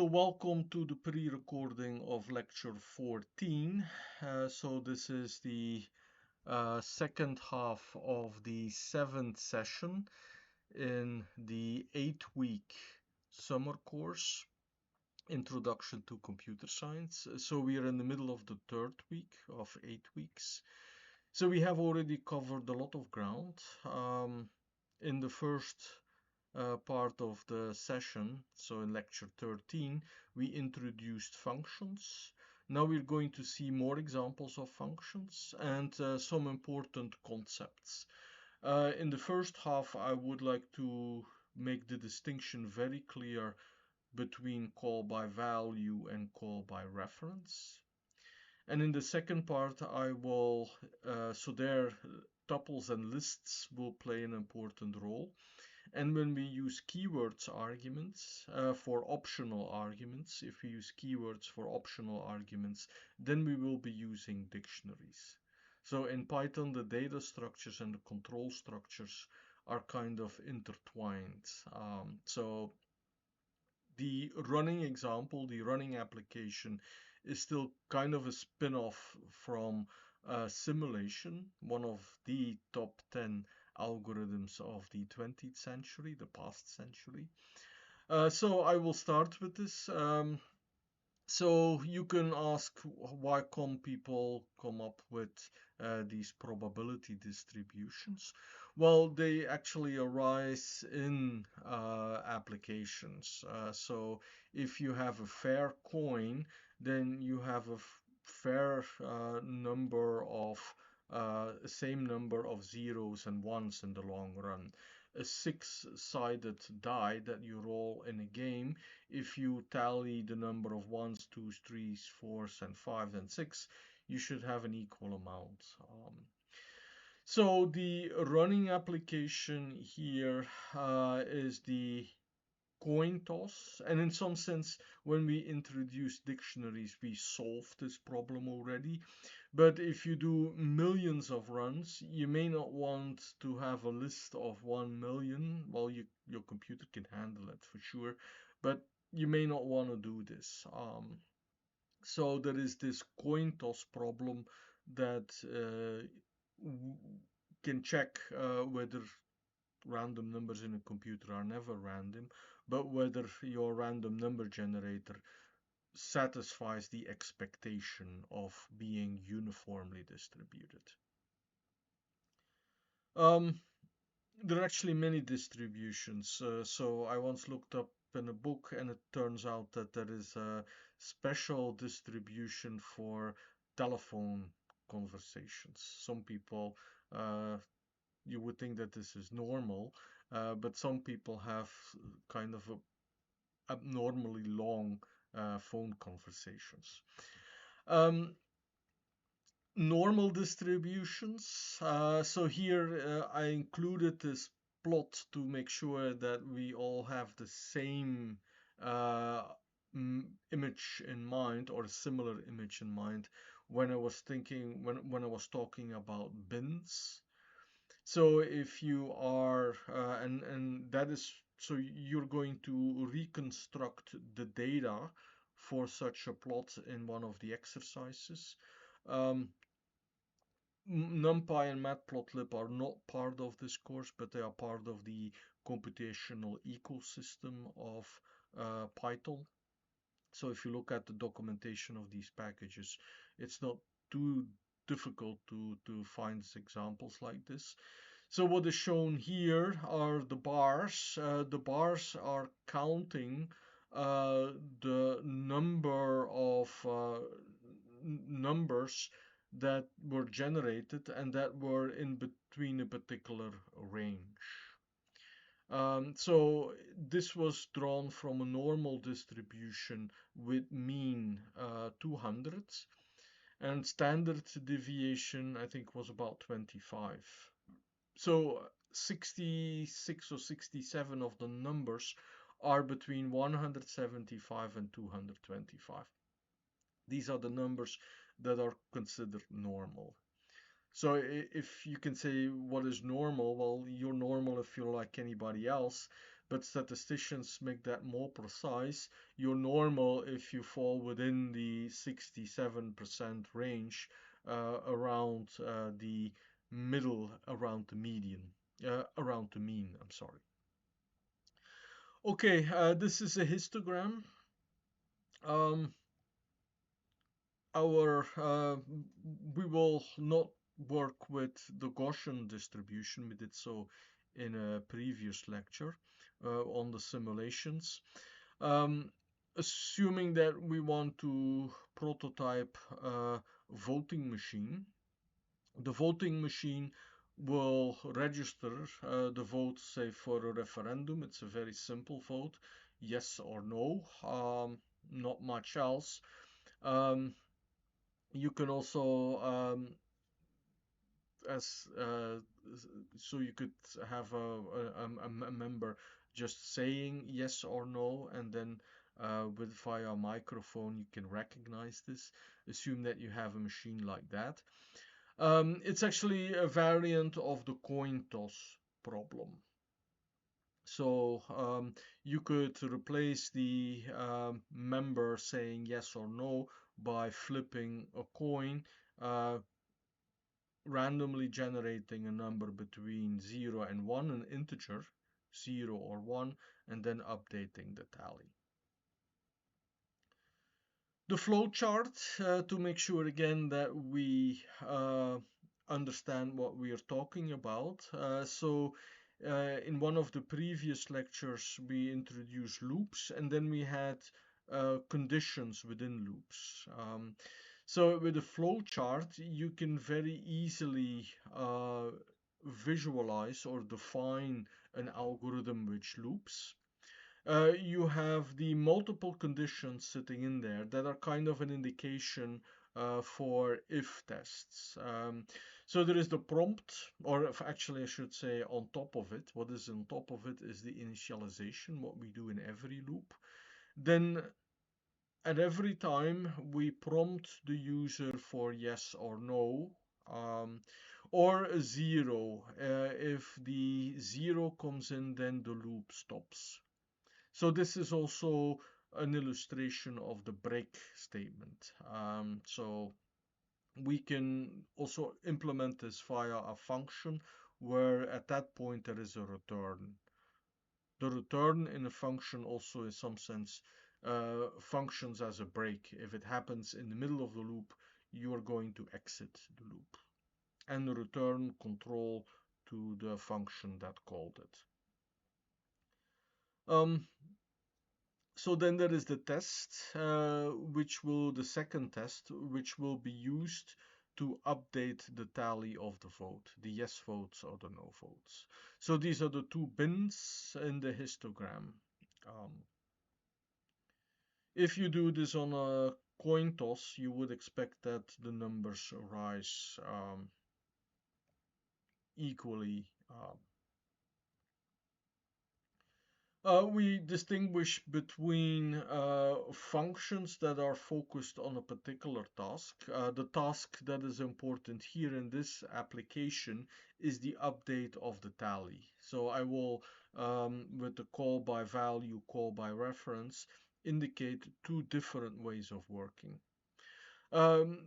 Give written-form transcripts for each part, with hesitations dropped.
So welcome to the pre-recording of lecture 14. So this is the second half of the 7th session in the 8-week summer course, Introduction to Computer Science. So we are in the middle of the 3rd week of 8 weeks. So we have already covered a lot of ground. In the first part of the session, so in lecture 13, we introduced functions. Now we're going to see more examples of functions and some important concepts. In the first half, I would like to make the distinction very clear between call by value and call by reference. And in the second part, I will, so there, tuples and lists will play an important role. And when we use keywords arguments for optional arguments, if we use keywords for optional arguments, then we will be using dictionaries. So in Python, the data structures and the control structures are kind of intertwined. So the running example, the running application, is still kind of a spin-off from simulation, one of the top 10 algorithms of the 20th century, the past century. So I will start with this. So you can ask, why come people come up with these probability distributions? Well, they actually arise in applications. So if you have a fair coin, then you have a fair number of same number of zeros and ones in the long run. A six-sided die that you roll in a game, if you tally the number of ones, twos, threes, fours, and fives and six, you should have an equal amount. So the running application here is the coin toss, and in some sense, when we introduce dictionaries, we solved this problem already. But if you do millions of runs, you may not want to have a list of 1 million. Well, your computer can handle it for sure, but you may not want to do this. So there is this coin toss problem that can check whether random numbers in a computer are never random, but whether your random number generator satisfies the expectation of being uniformly distributed. There are actually many distributions. So I once looked up in a book, and it turns out that there is a special distribution for telephone conversations. Some people, you would think that this is normal, but some people have kind of abnormally long phone conversations. Normal distributions. So here I included this plot to make sure that we all have the same image in mind, or a similar image in mind, when I was thinking, when I was talking about bins. So if you are, and that is, so you're going to reconstruct the data for such a plot in one of the exercises. NumPy and Matplotlib are not part of this course, but they are part of the computational ecosystem of Python. So if you look at the documentation of these packages, it's not too difficult to find examples like this. So what is shown here are the bars. The bars are counting the number of numbers that were generated and that were in between a particular range. So this was drawn from a normal distribution with mean 200, and standard deviation, I think, was about 25. So 66 or 67 of the numbers are between 175 and 225. These are the numbers that are considered normal. So if you can say what is normal, well, you're normal if you're like anybody else, but statisticians make that more precise. Your normal, if you fall within the 67% range, around the middle, around the median, around the mean, I'm sorry. Okay, this is a histogram. Um, our We will not work with the Gaussian distribution. We did so in a previous lecture on the simulations. Um, Assuming that we want to prototype a voting machine, the voting machine will register the vote, say, for a referendum. It's a very simple vote, yes or no, not much else. Um, you can also as so you could have a member just saying yes or no, and then with via a microphone you can recognize this. Assume that you have a machine like that. It's actually a variant of the coin toss problem. So you could replace the member saying yes or no by flipping a coin, uh, randomly generating a number between 0 and 1, an integer, 0 or 1, and then updating the tally. The flowchart to make sure again that we understand what we are talking about. In one of the previous lectures, we introduced loops, and then we had conditions within loops. So with a flowchart, you can very easily visualize or define an algorithm which loops. You have the multiple conditions sitting in there that are kind of an indication for if tests. So there is the prompt, or actually I should say on top of it. What is on top of it is the initialization, what we do in every loop. Then at every time we prompt the user for yes or no, um, or a 0. If the 0 comes in, then the loop stops. So this is also an illustration of the break statement. So we can also implement this via a function where at that point there is a return. The return in a function also in some sense functions as a break. If it happens in the middle of the loop, you are going to exit the loop. And the return control to the function that called it. So then there is the test, the second test, which will be used to update the tally of the vote, the yes votes or the no votes. So these are the two bins in the histogram. If you do this on a coin toss, you would expect that the numbers rise equally. We distinguish between functions that are focused on a particular task. The task that is important here in this application is the update of the tally. So I will, with the call by value, call by reference, indicate two different ways of working.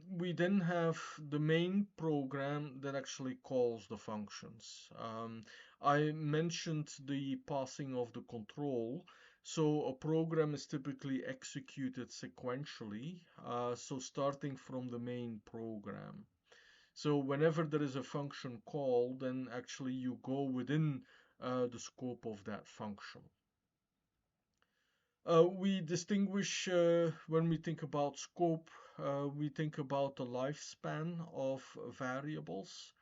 We then have the main program that actually calls the functions. I mentioned the passing of the control. So a program is typically executed sequentially, so starting from the main program. So whenever there is a function call, then actually you go within the scope of that function. We distinguish when we think about scope, we think about the lifespan of variables.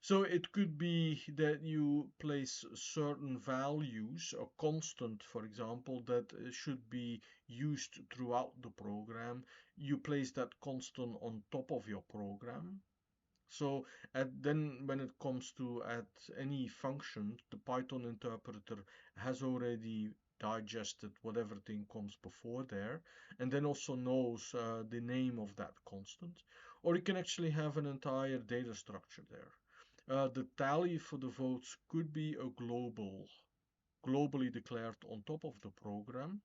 So it could be that you place certain values, a constant, for example, that should be used throughout the program. You place that constant on top of your program. So then when it comes to at any function, the Python interpreter has already digested whatever thing comes before there, and then also knows the name of that constant. Or you can actually have an entire data structure there. The tally for the votes could be a global globally declared on top of the program.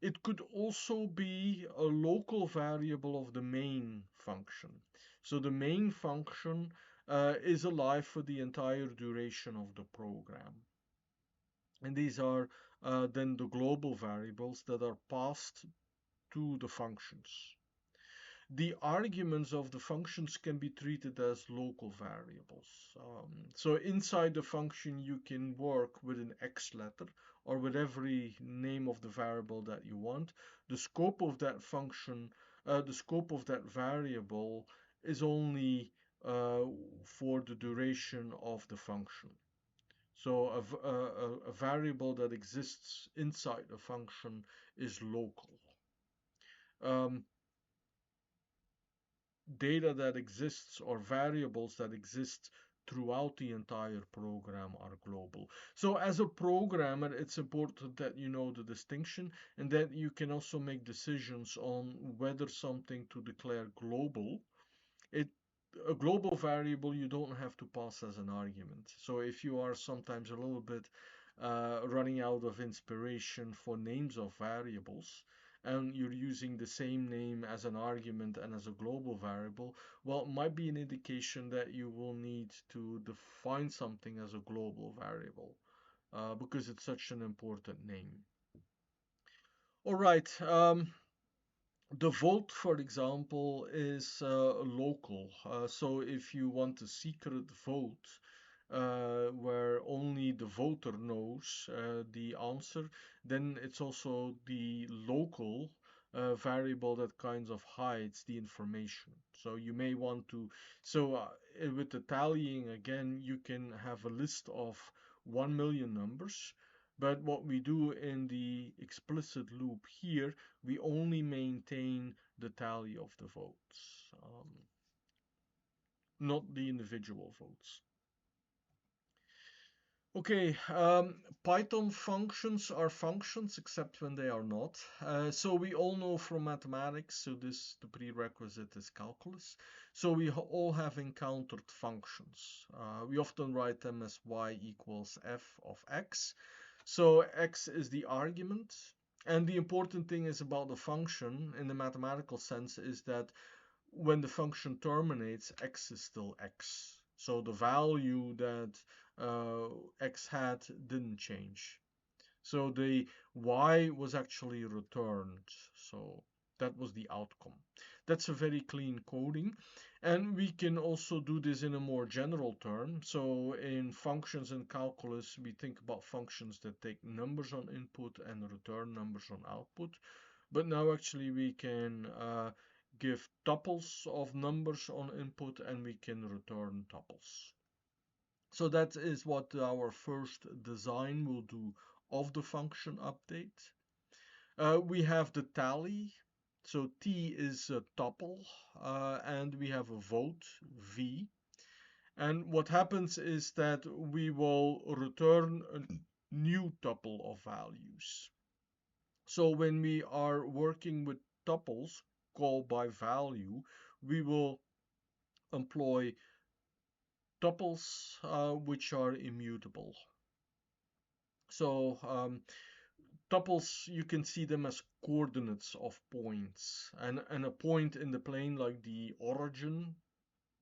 It could also be a local variable of the main function. So the main function is alive for the entire duration of the program. And these are then the global variables that are passed to the functions. The arguments of the functions can be treated as local variables. So inside the function, you can work with an X letter or with every name of the variable that you want. The scope of that function, the scope of that variable is only for the duration of the function. So a variable that exists inside a function is local. Data that exists or variables that exist throughout the entire program are global. So as a programmer, it's important that you know the distinction and that you can also make decisions on whether something to declare global. A global variable you don't have to pass as an argument. So if you are sometimes a little bit running out of inspiration for names of variables, and you're using the same name as an argument and as a global variable, well, it might be an indication that you will need to define something as a global variable because it's such an important name. All right. The vote, for example, is local. So if you want a secret vote where only the voter knows the answer, then it's also the local variable that kind of hides the information. So you may want to, with the tallying again, you can have a list of 1 million numbers. But what we do in the explicit loop here, we only maintain the tally of the votes, not the individual votes. Okay, Python functions are functions except when they are not. So we all know from mathematics, so the prerequisite is calculus. So we all have encountered functions. We often write them as y equals f of x. So x is the argument. And the important thing is about the function in the mathematical sense is that when the function terminates, x is still x. So the value that x had didn't change. So the y was actually returned. So that was the outcome. That's a very clean coding. And we can also do this in a more general term. So in functions in calculus, we think about functions that take numbers on input and return numbers on output. But now actually we can give tuples of numbers on input and we can return tuples. So that is what our first design will do of the function update. We have the tally. So T is a tuple and we have a vote V. And what happens is that we will return a new tuple of values. So when we are working with tuples called by value, we will employ tuples which are immutable. So tuples, you can see them as coordinates of points. And a point in the plane like the origin,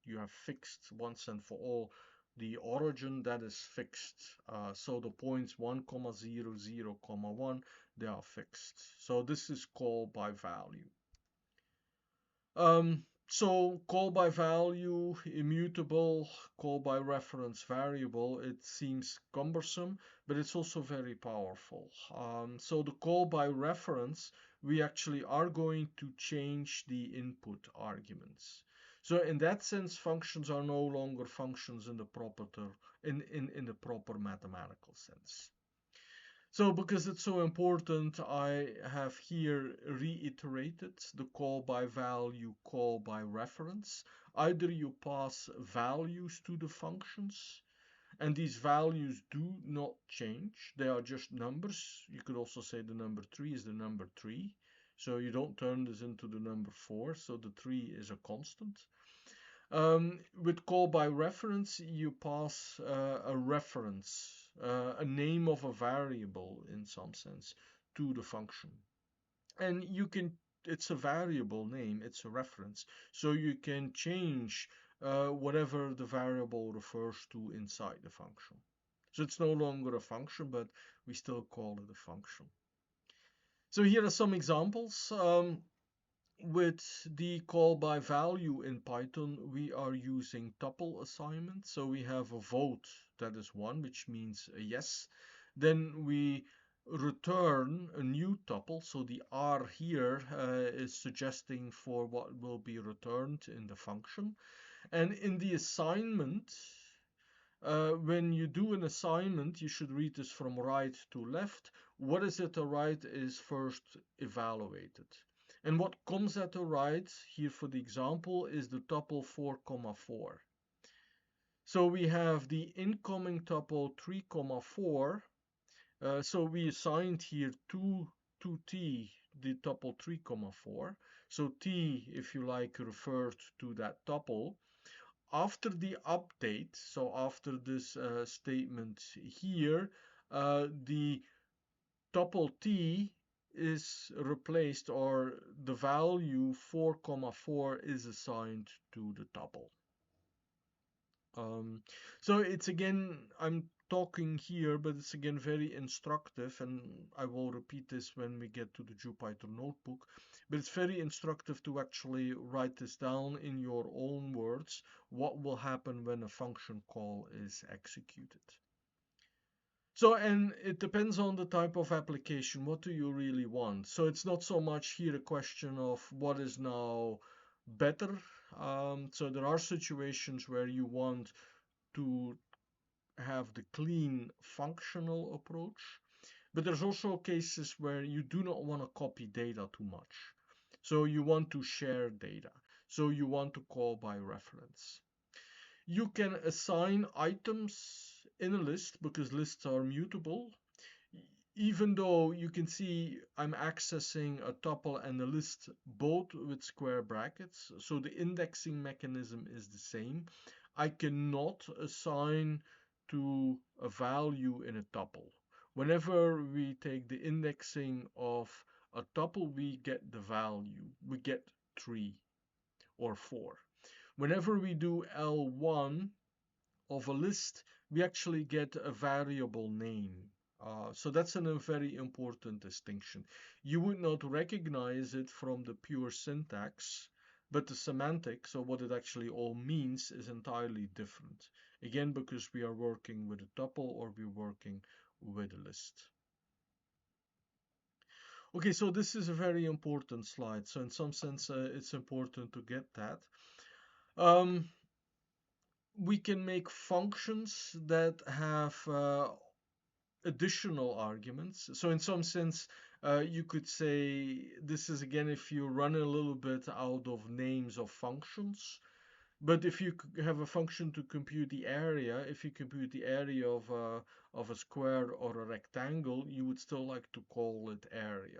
you have fixed once and for all the origin that is fixed. So the points 1, 0, 0, 1, they are fixed. So this is called by value. So call by value, immutable, call by reference variable, it seems cumbersome, but it's also very powerful. So the call by reference, we actually are going to change the input arguments. So in that sense, functions are no longer functions in the proper mathematical sense. So because it's so important, I have here reiterated the call by value, call by reference. Either you pass values to the functions, and these values do not change. They are just numbers. You could also say the number 3 is the number 3. So you don't turn this into the number 4, so the 3 is a constant. With call by reference, you pass a reference a name of a variable in some sense, to the function. And you can, it's a variable name, it's a reference, so you can change whatever the variable refers to inside the function. So it's no longer a function, but we still call it a function. So here are some examples. With the call by value in Python, we are using tuple assignment. So we have a vote, that is one, which means a yes. Then we return a new tuple. So the R here is suggesting for what will be returned in the function. And in the assignment, when you do an assignment, you should read this from right to left. What is at the right is first evaluated. And what comes at the right, here for the example, is the tuple 4, 4. So we have the incoming tuple 3, 4. So we assigned here to t the tuple 3, 4. So t, if you like, referred to that tuple. After the update, so after this statement here, the tuple t is replaced, or the value 4, 4 is assigned to the tuple. So it's again, I'm talking here, but it's again very instructive, and I will repeat this when we get to the Jupyter notebook. But it's very instructive to actually write this down in your own words, what will happen when a function call is executed. So, and it depends on the type of application. What do you really want? So it's not so much here a question of what is now better. So there are situations where you want to have the clean functional approach, but there's also cases where you do not want to copy data too much. So you want to share data. So you want to call by reference. You can assign items in a list because lists are mutable. Even though you can see I'm accessing a tuple and a list both with square brackets, so the indexing mechanism is the same. I cannot assign to a value in a tuple. Whenever we take the indexing of a tuple, we get the value. We get 3 or 4. Whenever we do L1 of a list, we actually get a variable name. So that's a very important distinction. You would not recognize it from the pure syntax, but the semantics, so what it actually all means, is entirely different. Again, because we are working with a tuple or we're working with a list. Okay, so this is a very important slide. So in some sense, it's important to get that. We can make functions that have additional arguments. So in some sense, you could say this is again if you run a little bit out of names of functions. But if you have a function to compute the area, if you compute the area of a square or a rectangle, you would still like to call it area.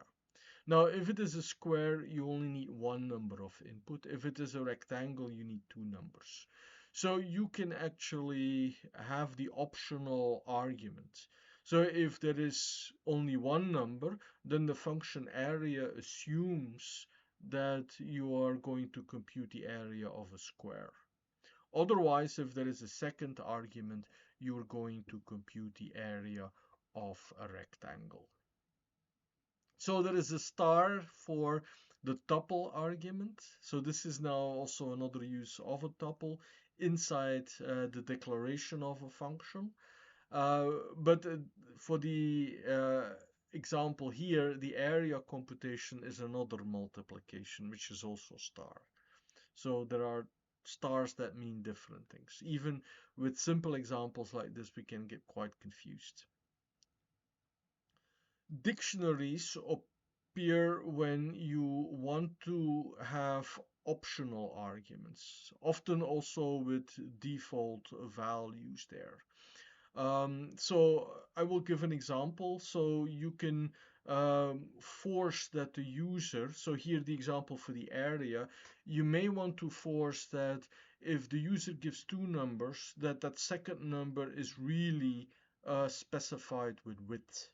Now, if it is a square, you only need one number of input. If it is a rectangle, you need two numbers. So you can actually have the optional argument. So if there is only one number, then the function area assumes that you are going to compute the area of a square. Otherwise, if there is a second argument, you're going to compute the area of a rectangle. So there is a star for the tuple argument. So this is now also another use of a tuple inside the declaration of a function. But for the example here, the area computation is another multiplication, which is also star. So there are stars that mean different things. Even with simple examples like this, we can get quite confused. Dictionaries appear when you want to have optional arguments, often also with default values there. So I will give an example. So you can force that the user, so here the example for the area, you may want to force that if the user gives two numbers, that second number is really specified with width,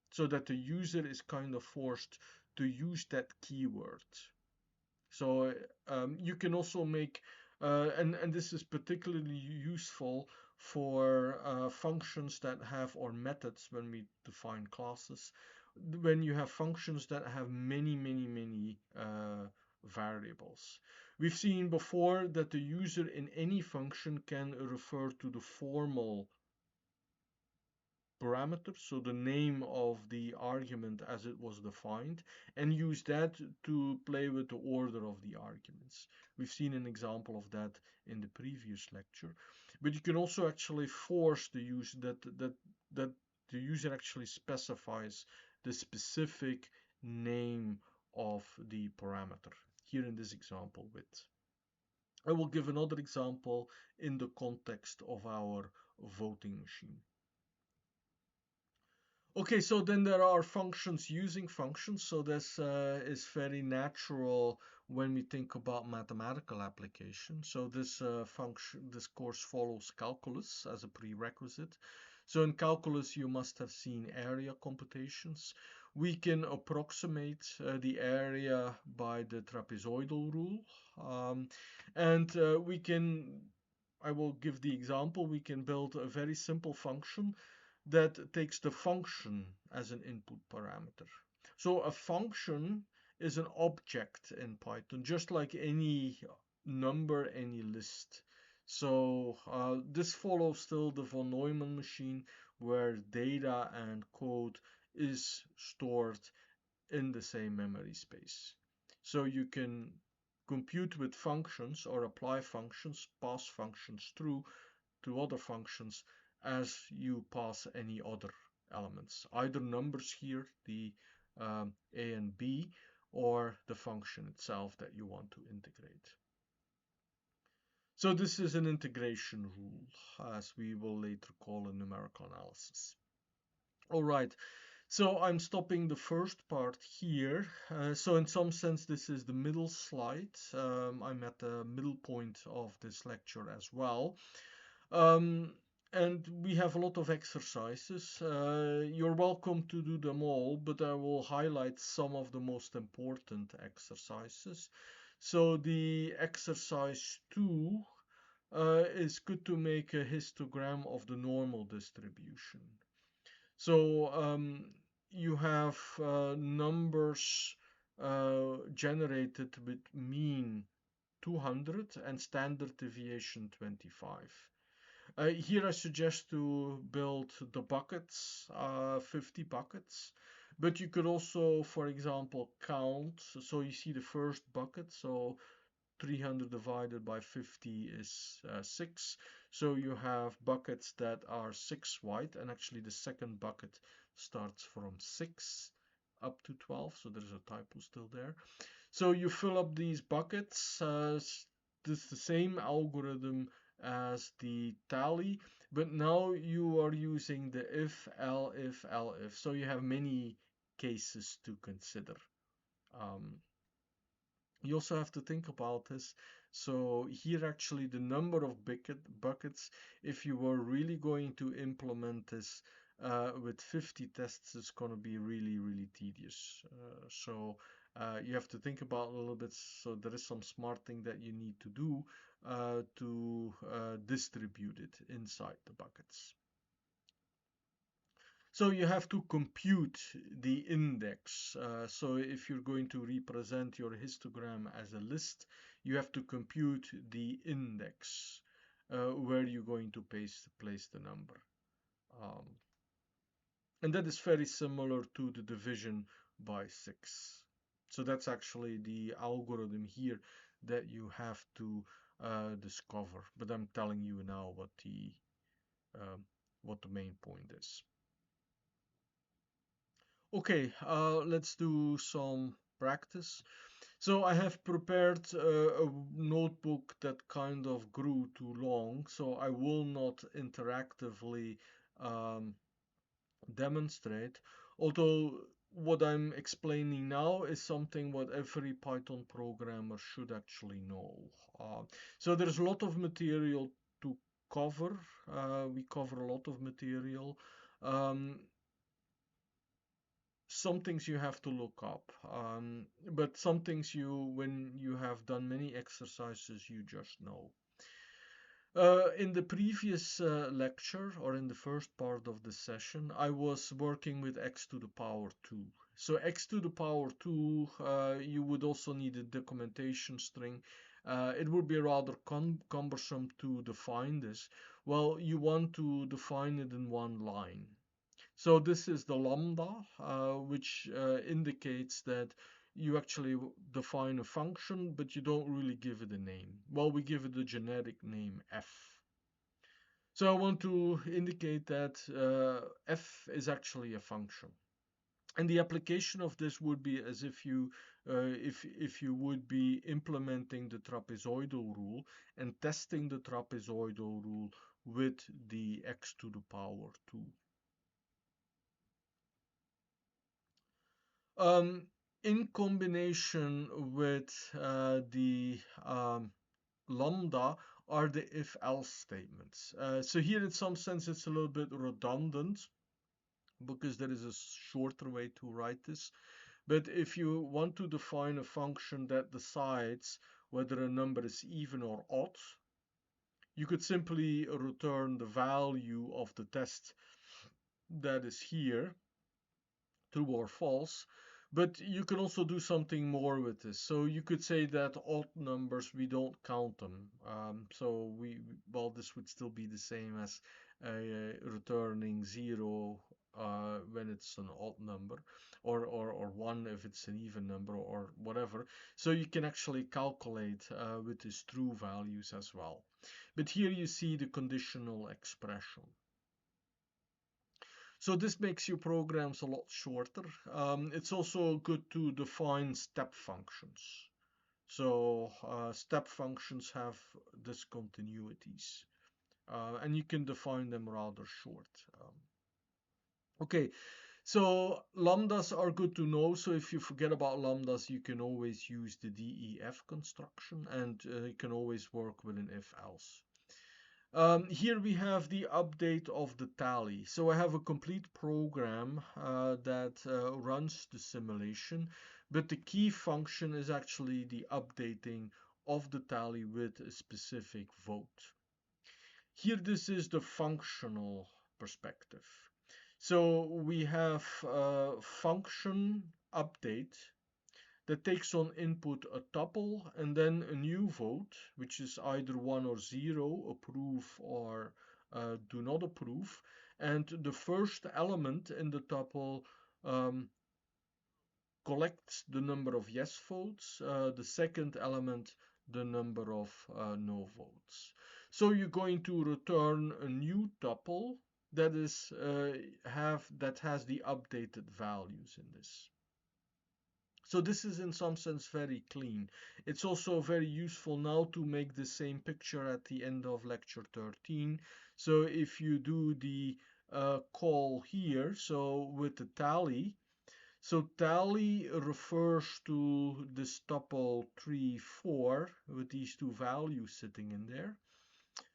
so that the user is kind of forced to use that keyword. So you can also make, and this is particularly useful for functions that have, or methods when we define classes, when you have functions that have many variables. We've seen before that the user in any function can refer to the formal parameter, so the name of the argument as it was defined, and use that to play with the order of the arguments. We've seen an example of that in the previous lecture. But you can also actually force the use that the user actually specifies the specific name of the parameter. Here in this example width. I will give another example in the context of our voting machine. Okay, so then there are functions using functions. So this is very natural when we think about mathematical application. So this course follows calculus as a prerequisite. So in calculus, you must have seen area computations. We can approximate the area by the trapezoidal rule. And I will give the example, we can build a very simple function that takes the function as an input parameter. So a function is an object in Python, just like any number, any list. So this follows still the von Neumann machine, where data and code is stored in the same memory space. So you can compute with functions or apply functions, pass functions through to other functions as you pass any other elements, either numbers here, the a and b, or the function itself that you want to integrate. So this is an integration rule, as we will later call a numerical analysis. All right, so I'm stopping the first part here. So in some sense, this is the middle slide. I'm at the middle point of this lecture as well. And we have a lot of exercises. You're welcome to do them all, but I will highlight some of the most important exercises. So the exercise 2 is good to make a histogram of the normal distribution. So you have numbers generated with mean 200 and standard deviation 25. Here I suggest to build the buckets, 50 buckets, but you could also, for example, count. So you see the first bucket, so 300 divided by 50 is 6. So you have buckets that are 6 wide, and actually the second bucket starts from 6 up to 12, so there's a typo still there. So you fill up these buckets. This is the same algorithm as the tally, but now you are using the if, if. So you have many cases to consider. You also have to think about this. So here actually the number of buckets, if you were really going to implement this with 50 tests, it's going to be really tedious. So you have to think about a little bit. So there is some smart thing that you need to do to distribute it inside the buckets. So you have to compute the index. So if you're going to represent your histogram as a list, you have to compute the index where you're going to place the number. And that is very similar to the division by 6. So that's actually the algorithm here that you have to discover. But I'm telling you now what the main point is. Okay, let's do some practice. So I have prepared a notebook that kind of grew too long, so I will not interactively demonstrate, although what I'm explaining now is something what every Python programmer should actually know. So there's a lot of material to cover. We cover a lot of material. Some things you have to look up, but some things when you have done many exercises, you just know. In the previous lecture, or in the first part of the session, I was working with x to the power 2. So x to the power 2, you would also need a documentation string. It would be rather cumbersome to define this. Well, you want to define it in one line. So this is the lambda, which indicates that you actually define a function, but you don't really give it a name. Well, we give it a generic name, f. So I want to indicate that f is actually a function. And the application of this would be as if you would be implementing the trapezoidal rule and testing the trapezoidal rule with the x to the power 2. In combination with the lambda are the if-else statements. So here in some sense it's a little bit redundant because there is a shorter way to write this. But if you want to define a function that decides whether a number is even or odd, you could simply return the value of the test that is here, true or false. But you can also do something more with this. So you could say that odd numbers, we don't count them. Well, this would still be the same as returning 0 when it's an odd number, or 1 if it's an even number, or whatever. So you can actually calculate with these true values as well. But here you see the conditional expression. So this makes your programs a lot shorter. It's also good to define step functions. So step functions have discontinuities, and you can define them rather short. Okay, so lambdas are good to know. So if you forget about lambdas, you can always use the DEF construction, and you can always work with an if-else. Here we have the update of the tally. So I have a complete program that runs the simulation, but the key function is actually the updating of the tally with a specific vote. Here this is the functional perspective. So we have a function update that takes on input a tuple and then a new vote, which is either 1 or 0, approve or do not approve. And the first element in the tuple collects the number of yes votes, the second element the number of no votes. So you're going to return a new tuple that has the updated values in this. So this is in some sense very clean. It's also very useful now to make the same picture at the end of lecture 13. So if you do the call here, so with the tally, so tally refers to this tuple 3, 4 with these two values sitting in there.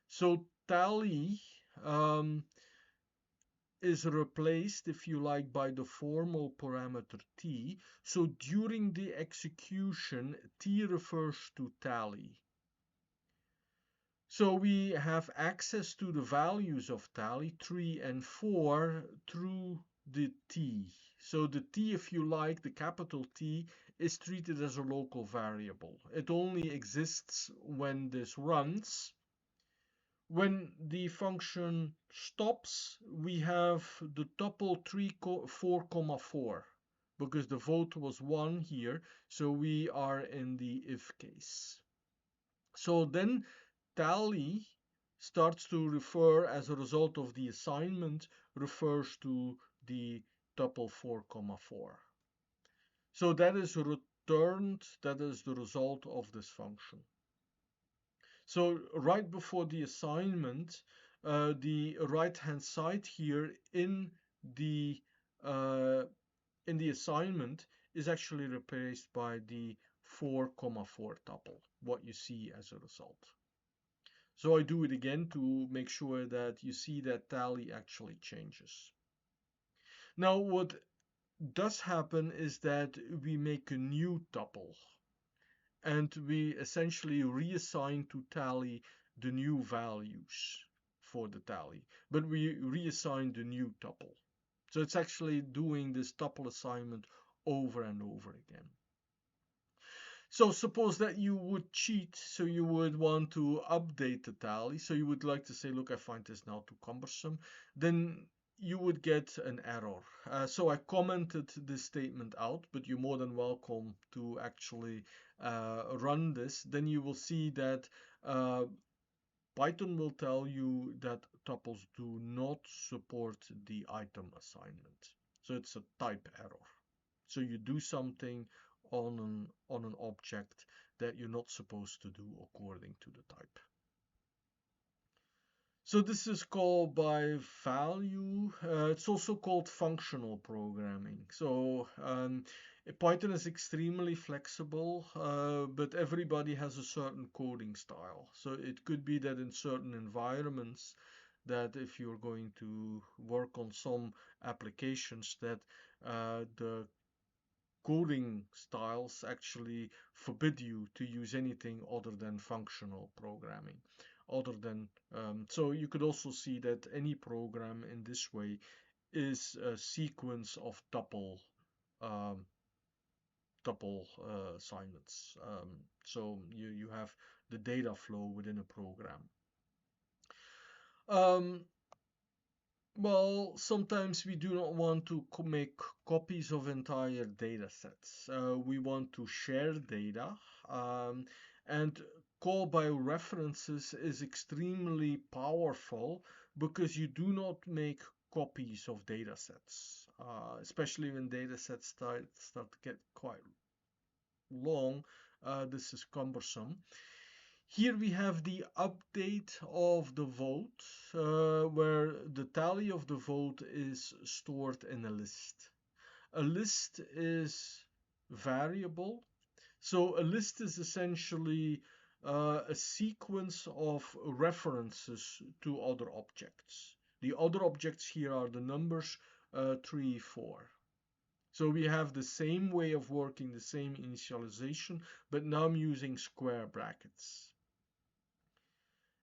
So tally is replaced, if you like, by the formal parameter t. So during the execution, t refers to tally. So we have access to the values of tally, 3 and 4, through the t. So the t, if you like, the capital T, is treated as a local variable. It only exists when this runs. When the function stops, we have the tuple 3, 4, 4, because the vote was 1 here, so we are in the if case. So then tally starts to refer, as a result of the assignment, refers to the tuple 4, 4. So that is returned, that is the result of this function. So right before the assignment, the right-hand side here in the assignment is actually replaced by the 4, 4 tuple, what you see as a result. So I do it again to make sure that you see that tally actually changes. Now what does happen is that we make a new tuple and we essentially reassign to tally the new values for the tally, but we reassign the new tuple. So it's actually doing this tuple assignment over and over again. So suppose that you would cheat, so you would want to update the tally, so you would like to say, look, I find this now too cumbersome, then you would get an error. So I commented this statement out, but you're more than welcome to actually run this. Then you will see that uh, Python will tell you that tuples do not support the item assignment. So it's a type error. So you do something on an object that you're not supposed to do according to the type. So this is called by value. It's also called functional programming. So Python is extremely flexible, but everybody has a certain coding style. So it could be that in certain environments, that if you're going to work on some applications, that the coding styles actually forbid you to use anything other than functional programming. Other than so you could also see that any program in this way is a sequence of um, tuple assignments. So you have the data flow within a program. Um, Well, sometimes we do not want to make copies of entire data sets. We want to share data, um, and call by references is extremely powerful because you do not make copies of data sets, especially when data sets start to get quite long. This is cumbersome. Here we have the update of the vote, where the tally of the vote is stored in a list. A list is variable. So a list is essentially a sequence of references to other objects. The other objects here are the numbers 3, 4. So we have the same way of working, the same initialization, but now I'm using square brackets.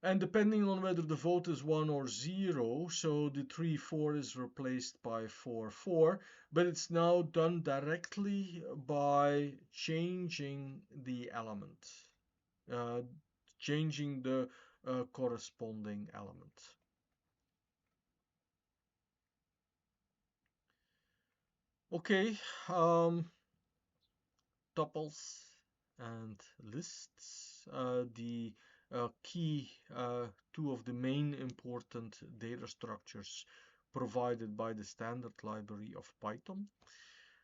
And depending on whether the vote is 1 or 0, so the 3, 4 is replaced by 4, 4, but it's now done directly by changing the element, uh, changing the corresponding element. Okay, tuples and lists. The key two of the main important data structures provided by the standard library of Python.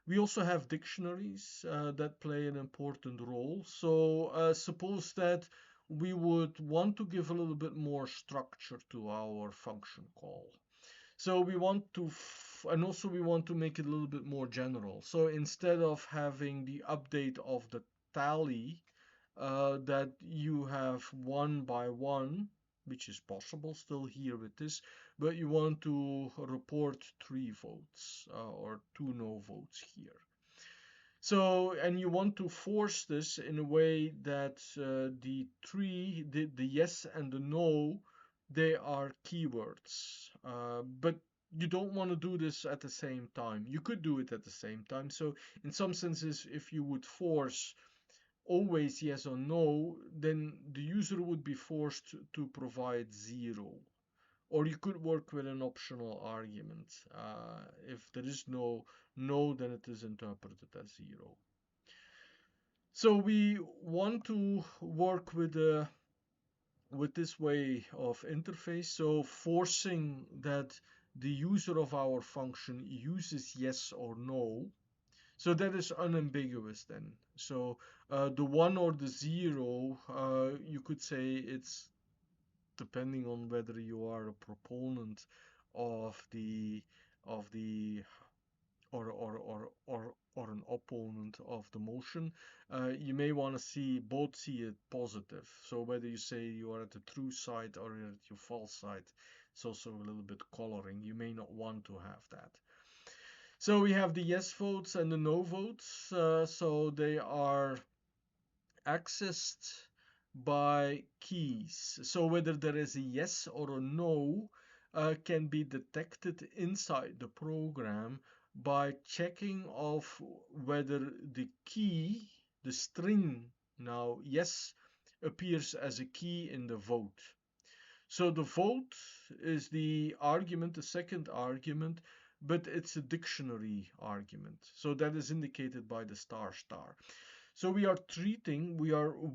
We also have dictionaries that play an important role. So suppose that we would want to give a little bit more structure to our function call. So we want to, and also we want to make it a little bit more general. So instead of having the update of the tally that you have one by one, which is possible still here with this, but you want to report 3 votes or 2 no votes here. So, and you want to force this in a way that the yes and the no, they are keywords. But you don't want to do this at the same time. You could do it at the same time. So, in some senses, if you would force always yes or no, then the user would be forced to provide 0. Or you could work with an optional argument. If there is no, then it is interpreted as 0. So we want to work with this way of interface. So forcing that the user of our function uses yes or no. So that is unambiguous then. So the 1 or the 0, you could say it's depending on whether you are a proponent of the of the or an opponent of the motion, you may want to see it positive. So whether you say you are at the true side or at your false side, it's also a little bit coloring. You may not want to have that. So we have the yes votes and the no votes. So they are accessed by keys. So whether there is a yes or a no can be detected inside the program by checking of whether the key, the string, now yes, appears as a key in the vote. So the vote is the argument, the second argument, but it's a dictionary argument. So that is indicated by the star star. So we are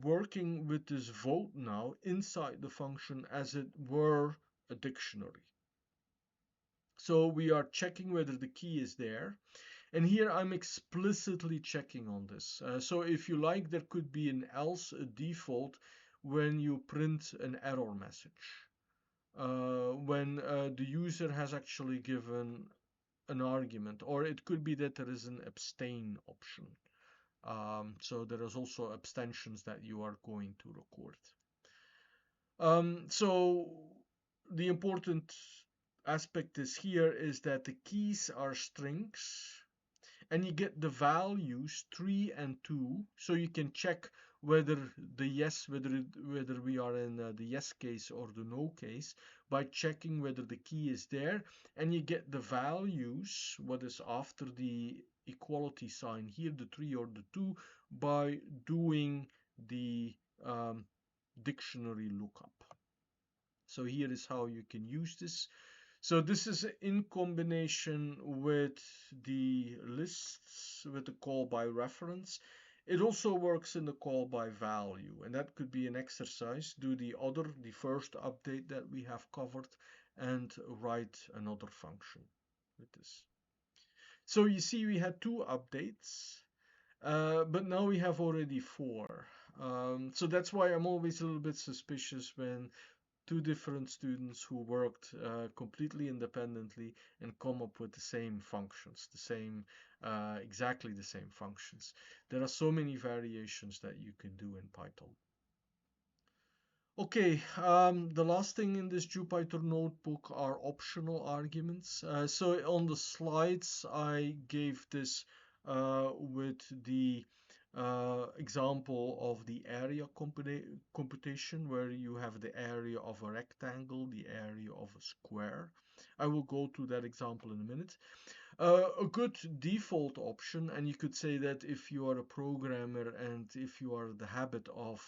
working with this vote now inside the function as it were a dictionary. So we are checking whether the key is there. And here I'm explicitly checking on this. So if you like, there could be an else, a default, when you print an error message. When the user has actually given an argument, or it could be that there is an abstain option. So there is also abstentions that you are going to record. So the important aspect is here is that the keys are strings and you get the values 3 and 2, so you can check whether the yes, whether we are in the yes case or the no case by checking whether the key is there, and you get the values, what is after the equality sign here, the 3 or the 2, by doing the dictionary lookup. So here is how you can use this. So this is in combination with the lists, with the call by reference. It also works in the call by value, and that could be an exercise. Do the first update that we have covered, and write another function with this. So you see we had 2 updates, but now we have already 4. So that's why I'm always a little bit suspicious when 2 different students who worked completely independently and come up with the same functions, exactly the same functions. There are so many variations that you can do in Python. Okay, the last thing in this Jupyter notebook are optional arguments. So on the slides, I gave this with the example of the area computation, where you have the area of a rectangle, the area of a square. I will go to that example in a minute. A good default option, and you could say that if you are a programmer and if you are the habit of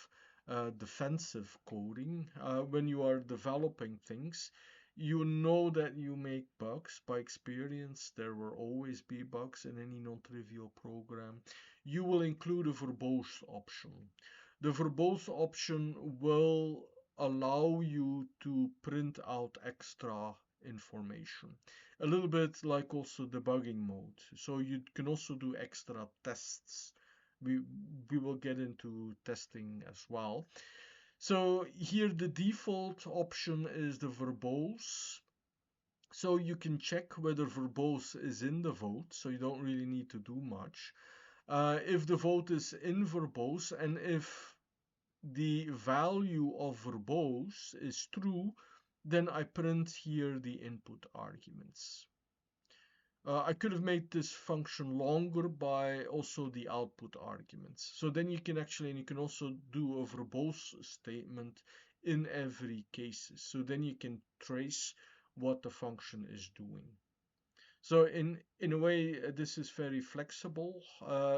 defensive coding, when you are developing things, you know that you make bugs by experience. There will always be bugs in any non-trivial program. You will include a verbose option. The verbose option will allow you to print out extra information. A little bit like also debugging mode. So you can also do extra tests. We will get into testing as well. So here the default option is the verbose. So you can check whether verbose is in the vote, so you don't really need to do much. If the vote is in verbose, and if the value of verbose is true, then I print here the input arguments. I could have made this function longer by also the output arguments. So then you can also do a verbose statement in every case. So then you can trace what the function is doing. So in a way, this is very flexible.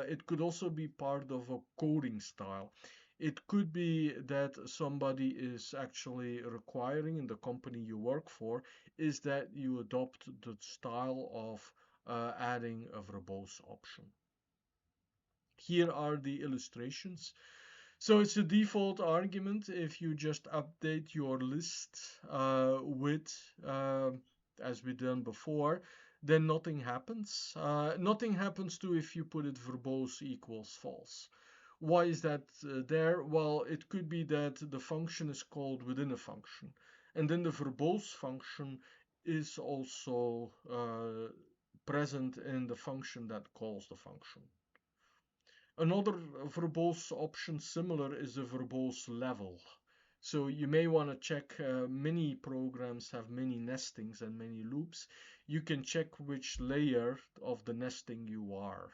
It could also be part of a coding style. It could be that somebody is actually requiring, in the company you work for, is that you adopt the style of adding a verbose option. Here are the illustrations. So it's a default argument. If you just update your list with, as we done before, then nothing happens. Nothing happens too if you put it verbose equals false. Why is that there? Well, it could be that the function is called within a function, and then the verbose function is also present in the function that calls the function. Another verbose option similar is the verbose level. So you may want to check, many programs have many nestings and many loops. You can check which layer of the nesting you are.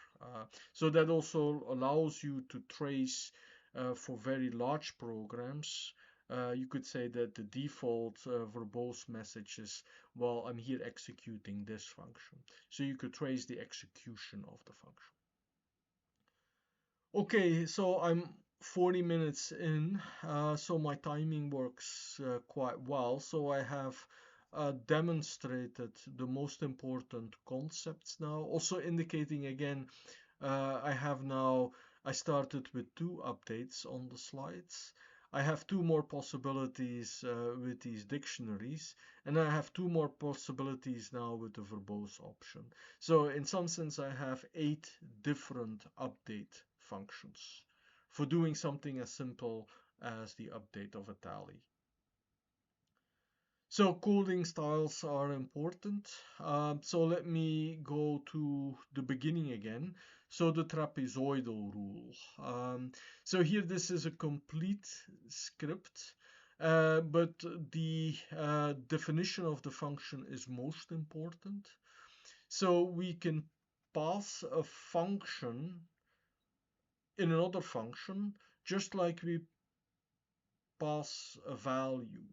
So that also allows you to trace, for very large programs. You could say that the default verbose message is, well, I'm here executing this function. So you could trace the execution of the function. Okay, so I'm 40 minutes in, so my timing works quite well. So I have demonstrated the most important concepts now. Also indicating again, I started with 2 updates on the slides. I have 2 more possibilities with these dictionaries, and I have 2 more possibilities now with the verbose option. So in some sense, I have 8 different update functions for doing something as simple as the update of a tally. So coding styles are important. So let me go to the beginning again. So the trapezoidal rule. So here this is a complete script, but the definition of the function is most important. So we can pass a function in another function, just like we pass a value.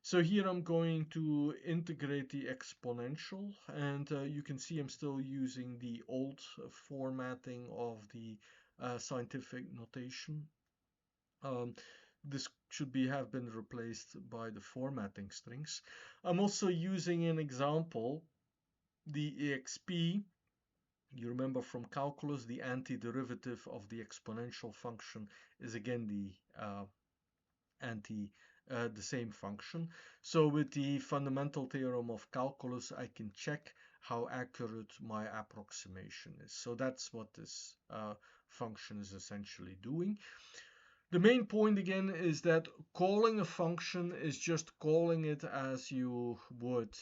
So here I'm going to integrate the exponential, and you can see I'm still using the old formatting of the scientific notation. This should have been replaced by the formatting strings. I'm also using an example, the exp. You remember from calculus, the antiderivative of the exponential function is again the same function. So with the fundamental theorem of calculus, I can check how accurate my approximation is. So that's what this function is essentially doing. The main point again is that calling a function is just calling it as you would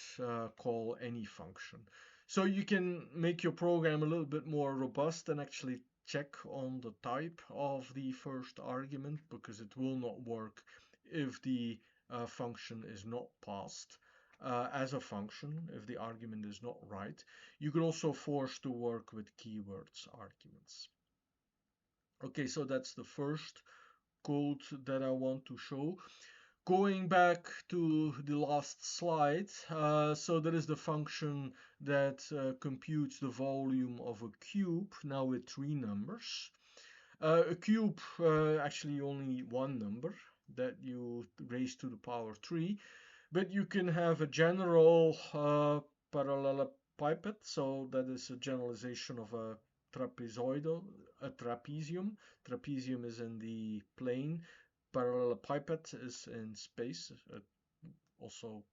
call any function. So you can make your program a little bit more robust and actually check on the type of the first argument, because it will not work if the function is not passed as a function, if the argument is not right. You can also force to work with keywords arguments. Okay, so that's the first code that I want to show. Going back to the last slide, so there is the function that computes the volume of a cube, now with 3 numbers. A cube, actually only one number that you raise to the power 3, but you can have a general parallelepiped, so that is a generalization of a trapezoidal, a trapezium. Trapezium is in the plane, parallelepiped is in space, also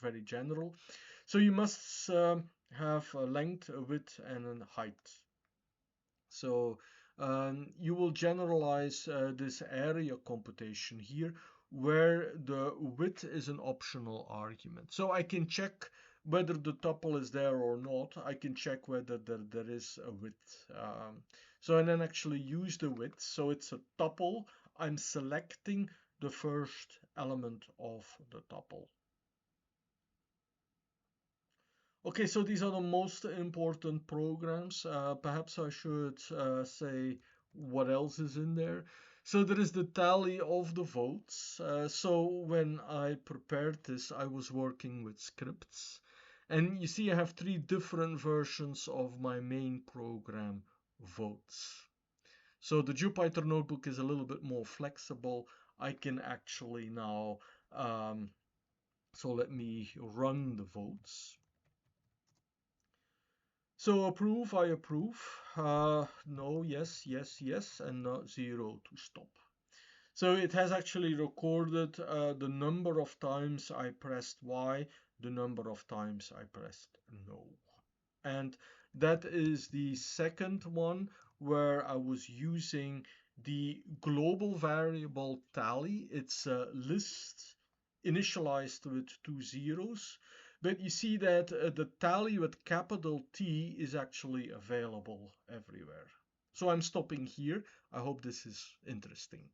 very general. So you must have a length, a width, and a height. So you will generalize this area computation here, where the width is an optional argument. So I can check whether the tuple is there or not. I can check whether there is a width. So and then actually use the width. So it's a tuple. I'm selecting the first element of the tuple. Okay, so these are the most important programs. Perhaps I should say what else is in there. So there is the tally of the votes. So when I prepared this, I was working with scripts. And you see I have 3 different versions of my main program votes. So the Jupyter notebook is a little bit more flexible. I can actually now, so let me run the votes. So approve, I approve. No, yes, yes, yes, and not 0 to stop. So it has actually recorded the number of times I pressed Y, the number of times I pressed no. And that is the second one where I was using the global variable tally. It's a list initialized with 2 zeros. But you see that the tally with capital T is actually available everywhere. So I'm stopping here. I hope this is interesting.